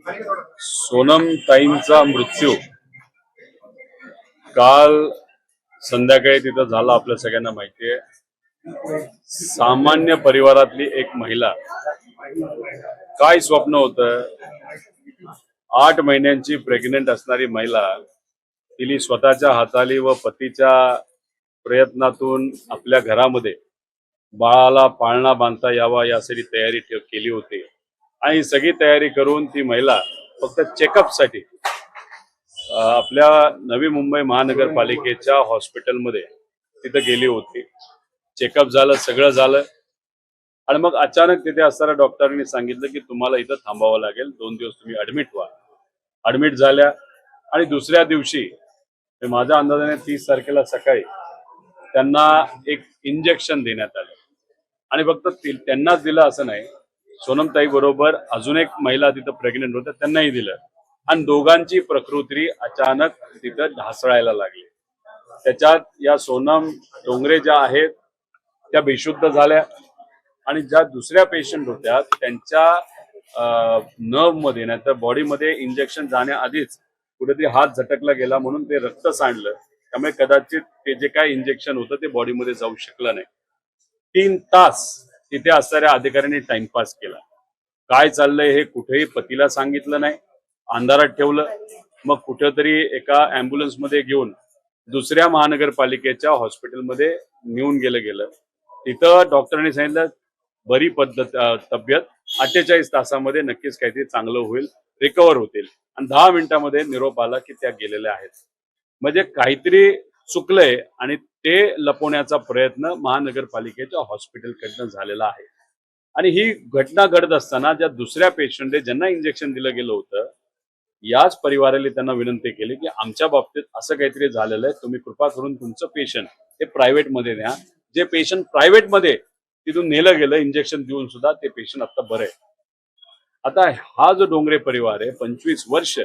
सोनम ताईंचा मृत्यू काल संध्याकाळी तिथं झाला आपल्या सगळ्यांना माहिती आहे। सामान्य परिवारातली एक महिला, काय स्वप्न होतं, 8 महिन्यांची प्रेग्नेंट असणारी महिला, तिने स्वतःच्या हाताली व पतीच्या प्रयत्नातून आपल्या घरामध्ये बाळाला पाळणा बांधता यावा यासाठी तयारी केली होती आणि सगळी तयारी करून ती महिला फक्त चेकअपसाठी आपल्या नवी मुंबई महानगरपालिकेच्या हॉस्पिटलमध्ये तिथं गेली होती। चेकअप झालं, सगळं झालं आणि मग अचानक तिथे असणाऱ्या डॉक्टरांनी सांगितलं की तुम्हाला इथं थांबावं लागेल, 2 दिवस तुम्ही ऍडमिट व्हा। ऍडमिट झाल्या आणि दुसऱ्या दिवशी माझ्या अंदाजाने 30 तारखेला सकाळी त्यांना एक इंजेक्शन देण्यात आलं आणि फक्त त्यांनाच दिलं असं नाही, सोनमताई बरोबर अजून एक महिला तिथं प्रेग्नेंट होत्या त्यांनाही दिलं आणि दोघांची प्रकृती अचानक तिथं ढासळायला लागली। त्याच्यात या सोनम डोंगरे ज्या आहेत त्या बेशुद्ध झाल्या आणि ज्या दुसऱ्या पेशंट होत्या त्यांच्या नर्व मध्ये नाही तर बॉडीमध्ये इंजेक्शन जाण्याआधीच कुठेतरी हात झटकला गेला म्हणून ते रक्त सांडलं, त्यामुळे कदाचित ते जे काय इंजेक्शन होतं ते बॉडीमध्ये जाऊ शकलं नाही। 3 तास तिथे असणाऱ्या अधिकाऱ्यांनी टाइमपास केला, काय चाललंय हे कुठेही पतीला सांगितलं नाही, अंधारात ठेवलं। मग कुठेतरी एका अँब्युलन्स मध्ये घेऊन दुसऱ्या महानगरपालिकेच्या हॉस्पिटलमध्ये नेऊन गेलं। तिथं डॉक्टरांनी सांगितलं बरी तब्येत 48 तासामध्ये नक्कीच काहीतरी चांगलं होईल, रिकव्हर होतील आणि 10 मिनिटांमध्ये निरोप आला की त्या गेलेल्या आहेत। म्हणजे काहीतरी चुकलंय आणि ते लपवण्याचा प्रयत्न महानगरपालिकेच्या हॉस्पिटलकडनं झालेला आहे। आणि ही घटना घडत असताना ज्या दुसऱ्या पेशंट ज्यांना इंजेक्शन दिलं गेलं होतं, याच परिवाराने त्यांना विनंती केली की आमच्या बाबतीत असं काहीतरी झालेलं आहे, तुम्ही कृपा करून तुमचं पेशंट हे प्रायव्हेट मध्ये न्या। जे पेशंट प्रायव्हेट मध्ये तिथून नेलं गेलं इंजेक्शन देऊन सुद्धा ते पेशंट आता बरं आहे। आता हा जो डोंगरे परिवार आहे 25 वर्ष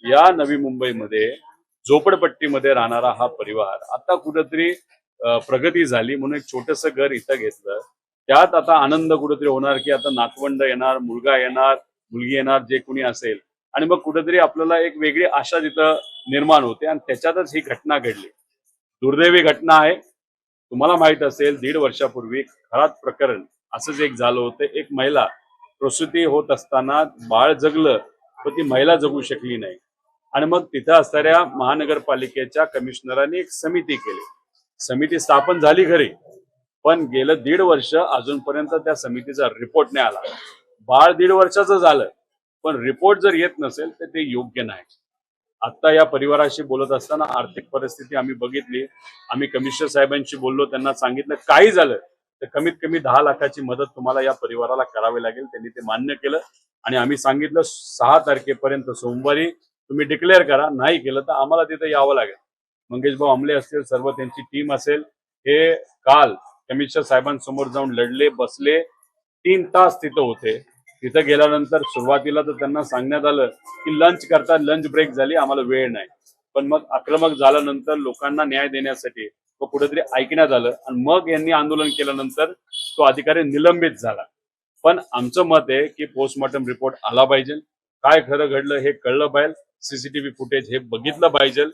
या नवी मुंबईमध्ये झोपडपट्टीमध्ये राहणारा हा परिवार आता कुठेतरी प्रगती झाली म्हणून एक छोटंसं घर इथं घेतलं, त्यात आता आनंद कुठेतरी होणार की आता नातवंड येणार, मुलगा येणार, मुलगी येणार, जे कोणी असेल, आणि मग कुठेतरी आपल्याला एक वेगळी आशा तिथं निर्माण होते आणि त्याच्यातच ही घटना घडली। दुर्दैवी घटना आहे। तुम्हाला माहित असेल 1.5 वर्षापूर्वी खरात प्रकरण असंच एक झालं होतं। एक महिला प्रसूती होत असताना बाळ जगलं पण ती महिला जगू शकली नाही आणि मग तिथं असणाऱ्या महानगरपालिकेच्या कमिशनरांनी एक समिती केली। समिती स्थापन झाली खरी, पण गेलं 1.5 वर्ष अजूनपर्यंत त्या समितीचा रिपोर्ट नाही आला। बाळ 1.5 वर्षाचं झालं पण रिपोर्ट जर येत नसेल तर ते योग्य नाही। आता या परिवाराशी बोलत असताना आर्थिक परिस्थिती आम्ही बघितली, आम्ही कमिशनर साहेबांशी बोललो, त्यांना सांगितलं काही झालं तर कमीत कमी 10 लाखाची मदत तुम्हाला या परिवाराला करावी लागेल। त्यांनी ते मान्य केलं आणि आम्ही सांगितलं 6 तारखेपर्यंत सोमवारी तुम्ही डिक्लेअर करा, नाही केलं तर आम्हाला तिथे यावं लागेल। मंगेश भाऊ आमले असतील, सर्व त्यांची टीम असेल, हे काल कमिशनर साहेबांसमोर जाऊन लढले, बसले, 3 तास तिथं होते। तिथं गेल्यानंतर सुरुवातीला तर त्यांना सांगण्यात आलं की लंच करता, लंच ब्रेक झाली, आम्हाला वेळ नाही, पण मग आक्रमक झाल्यानंतर लोकांना न्याय देण्यासाठी तो कुठेतरी ऐकण्यात आलं आणि मग यांनी आंदोलन केल्यानंतर तो अधिकारी निलंबित झाला। पण आमचं मत आहे की पोस्टमॉर्टम रिपोर्ट आला पाहिजे, काय खरं घडलं हे कळलं पाहिजे, सीसीटीव्ही फुटेज हे बघितलं पाहिजे।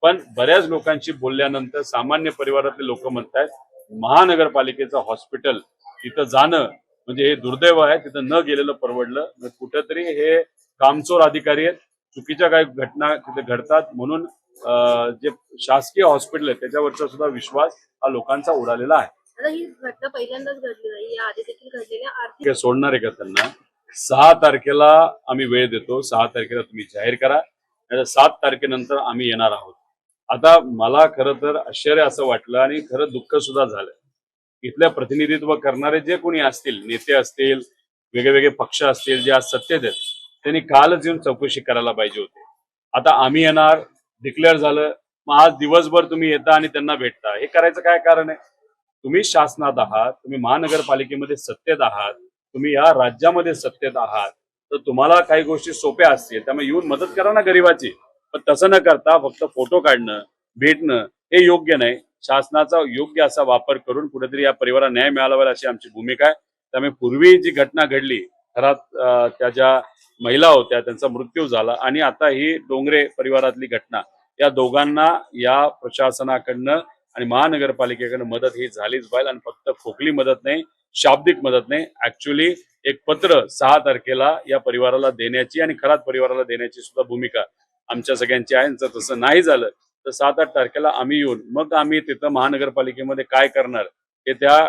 पण बऱ्याच लोकांशी बोलल्यानंतर सामान्य परिवारातले लोक म्हणतात महानगरपालिकेचं हॉस्पिटल तिथं जाणं म्हणजे हे दुर्दैव आहे, तिथं न गेलेलं परवडलं। कुठेतरी हे कामचोर अधिकारी आहेत, चुकीच्या काही घटना तिथे घडतात म्हणून जे शासकीय हॉस्पिटल आहे त्याच्यावरचा सुद्धा विश्वास हा लोकांचा उडालेला आहे। आता ही घटना पहिल्यांदाच घडली नाही, या आधी देखील घडलेल्या आर्थिक सोडणार आहे का त्यांना? 6 तारखेला आम्ही वेळ देतो, 6 तारखेला तुम्ही जाहीर करा, नाही 7 तारखेनंतर आम्ही येणार आहोत। आता मला खरं तर आश्चर्य असं वाटलं आणि खरं दुःख सुद्धा झालं। इथल्या प्रतिनिधित्व करणारे जे कोणी असतील, नेते असतील, वेगवेगळे पक्ष असतील, जे आज सत्तेत आहेत, त्यांनी कालच येऊन चौकशी करायला पाहिजे होती। आता आम्ही येणार, डिक्लेअर झालं, मग आज दिवसभर तुम्ही येता आणि त्यांना भेटता, हे करायचं काय कारण आहे? तुम्ही शासनात आहात, तुम्ही महानगरपालिकेमध्ये सत्तेत आहात, तुम्ही या राज्यामध्ये सत्तेत आहात, तर तुम्हाला काही गोष्टी सोप्या असतील, त्यामुळे येऊन मदत करा ना गरीबाची। पण तसं न करता फक्त फोटो काढणं, भेटणं हे योग्य नाही। शासनाचा योग्य असा वापर करून कुठेतरी या परिवाराला न्याय मिळाला पाहिजे अशी आमची भूमिका आहे। त्यामुळे पूर्वी जी घटना घडली घरात त्या ज्या महिला होत्या त्यांचा मृत्यू झाला आणि आता ही डोंगरे परिवारातली घटना, या दोघांना या प्रशासनाकडनं आणि महानगरपालिकेकडनं मदत ही झालीच पाहिजे. आणि फक्त खोकली मदत नाही, शाब्दिक मदत नाही, ऍक्च्युअली एक पत्र 6 तारखेला या परिवाराला देण्याची आणि खरात परिवाराला देण्याची सुद्धा भूमिका आमच्या सगळ्यांची आहे. जर तसं नाही झालं तर 7-8 तारखेला आम्ही येऊन मग आम्ही तिथं महानगरपालिकेमध्ये काय करणार हे त्या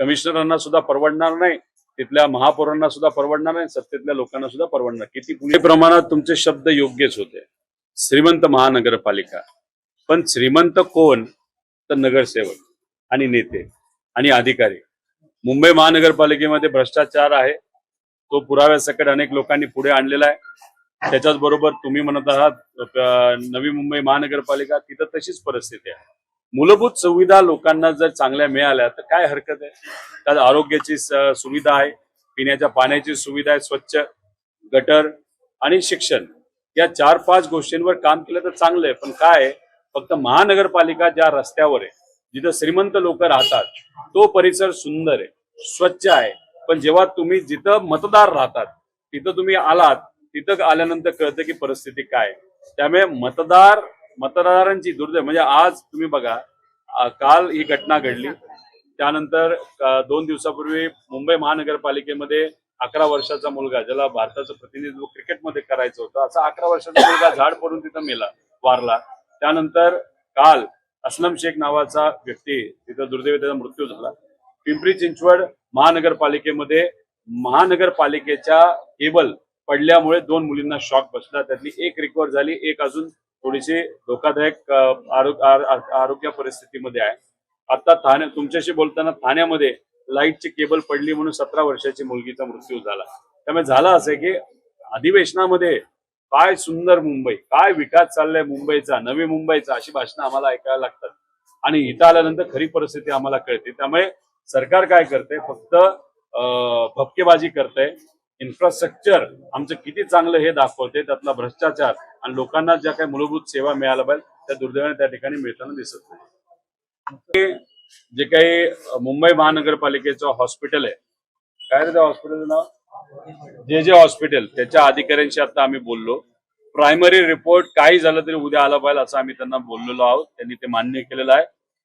कमिशनरांना सुद्धा परवडणार नाही, तिथल्या महापौरांना सुद्धा परवडणार नाही, सत्तेतल्या लोकांना सुद्धा परवडणार. किती पुणे प्रमाणात तुमचे शब्द योग्यच होते. श्रीमंत महानगरपालिका, पण श्रीमंत कोण? तर नगरसेवक आणि नेते आणि अधिकारी. मुंबई महानगरपालिकेमध्ये भ्रष्टाचार आहे, तो पुराव्यासकट अनेक लोकांनी पुढे आणलेला आहे. त्याच्याच बरोबर तुम्ही म्हणत आहात नवी मुंबई महानगरपालिका, तिथं तशीच परिस्थिती आहे. मूलभूत सुविधा लोकांना जर चांगल्या मिळाल्या तर काय हरकत आहे. त्यात आरोग्याची सुविधा आहे, पिण्याच्या पाण्याची सुविधा आहे, स्वच्छ गटर आणि शिक्षण, या 4-5 गोष्टींवर काम केलं तर चांगलं आहे. पण काय आहे, फक्त महानगरपालिका ज्या रस्त्यावर आहे जिथं श्रीमंत लोक राहतात तो परिसर सुंदर आहे, स्वच्छ आहे, पण जेव्हा तुम्ही जिथं मतदार राहतात तिथं तुम्ही आलात, तिथं आल्यानंतर कळतं की परिस्थिती काय. त्यामुळे मतदारांची दुर्दैव म्हणजे आज तुम्ही बघा, काल ही घटना घडली, त्यानंतर 2 दिवसापूर्वी मुंबई महानगरपालिकेमध्ये 11 वर्षाचा मुलगा, ज्याला भारताचं प्रतिनिधित्व क्रिकेटमध्ये करायचं होतं, असा 11 वर्षाचा मुलगा झाड पडून तिथं वारला. त्यानंतर काल असलम शेख नावाचा व्यक्ती तिथं दुर्दैवी त्याचा मृत्यू झाला. पिंपरी चिंचवड महानगरपालिकेमध्ये महानगरपालिकेच्या केबल पडल्यामुळे 2 मुलींना शॉक बसला, त्यातली एक रिकव्हर झाली, एक अजून थोडीशी धोकादायक आरोग्य परिस्थितीमध्ये आहे. आता तुमच्याशी बोलताना ठाण्यामध्ये लाईटची केबल पडली म्हणून 17 वर्षाची मुलगीचा मृत्यू झाला. त्यामुळे झालं असं की अधिवेशनामध्ये काय सुंदर मुंबई, काय विकास चाललाय मुंबईचा, नवी मुंबईचा, अशी भाषणं आम्हाला ऐकायला लागतात आणि इथं आल्यानंतर खरी परिस्थिती आम्हाला कळते. त्यामुळे सरकार काय करते, फक्त भपकेबाजी करते. इन्फ्रास्ट्रक्चर आमचं किती चांगलं हे दाखवते, त्यातला भ्रष्टाचार आणि लोकांना ज्या काही मूलभूत सेवा मिळायला पाहिजे त्या दुर्दैवाने त्या ठिकाणी मिळताना दिसत नाही. जे काही मुंबई महानगरपालिकेचं हॉस्पिटल आहे, काय रे त्या हॉस्पिटलचं नाव, जे हॉस्पिटल, त्याच्या अधिकाऱ्यांशी आता आम्ही बोललो. प्रायमरी रिपोर्ट काही झालं तरी उद्या आला पाहिजे असं आम्ही त्यांना बोललेलो आहोत, त्यांनी ते मान्य केलेलं आहे.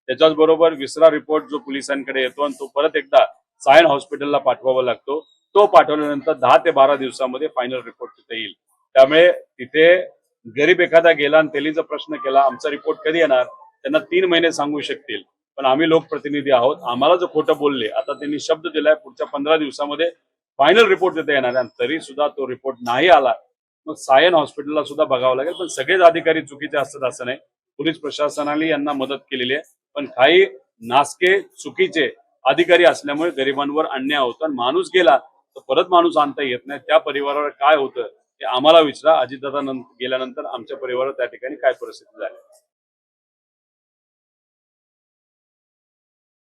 त्याच्याच बरोबर विसरा रिपोर्ट जो पोलिसांकडे येतो आणि तो परत एकदा सायन हॉस्पिटलला पाठवावा लागतो, तो पाठवल्यानंतर 10 ते 12 दिवसामध्ये फायनल रिपोर्ट तिथे येईल. त्यामुळे तिथे गरीब एखादा गेला आणि त्यांनी जर प्रश्न केला आमचा रिपोर्ट कधी येणार, त्यांना 3 महिने सांगू शकतील, पण आम्ही लोकप्रतिनिधी आहोत, आम्हाला जर खोटं बोलले, आता त्यांनी शब्द दिलाय पुढच्या 15 दिवसामध्ये फायनल रिपोर्ट तिथे येणार आहे, तरी सुद्धा तो रिपोर्ट नाही आला मग सायन हॉस्पिटलला सुद्धा बघावं लागेल. पण सगळेच अधिकारी चुकीचे असतात असं नाही, पोलीस प्रशासनाने यांना मदत केलेली आहे, पण काही नासके चुकीचे अधिकारी असल्यामुळे गरिबांवर अन्याय होतो आणि माणूस गेला तर परत माणूस आणता येत नाही. त्या परिवारावर काय होतं ते आम्हाला विचारा. अजितदादा गेल्यानंतर आमच्या परिवारावर त्या ठिकाणी काय परिस्थिती झाली.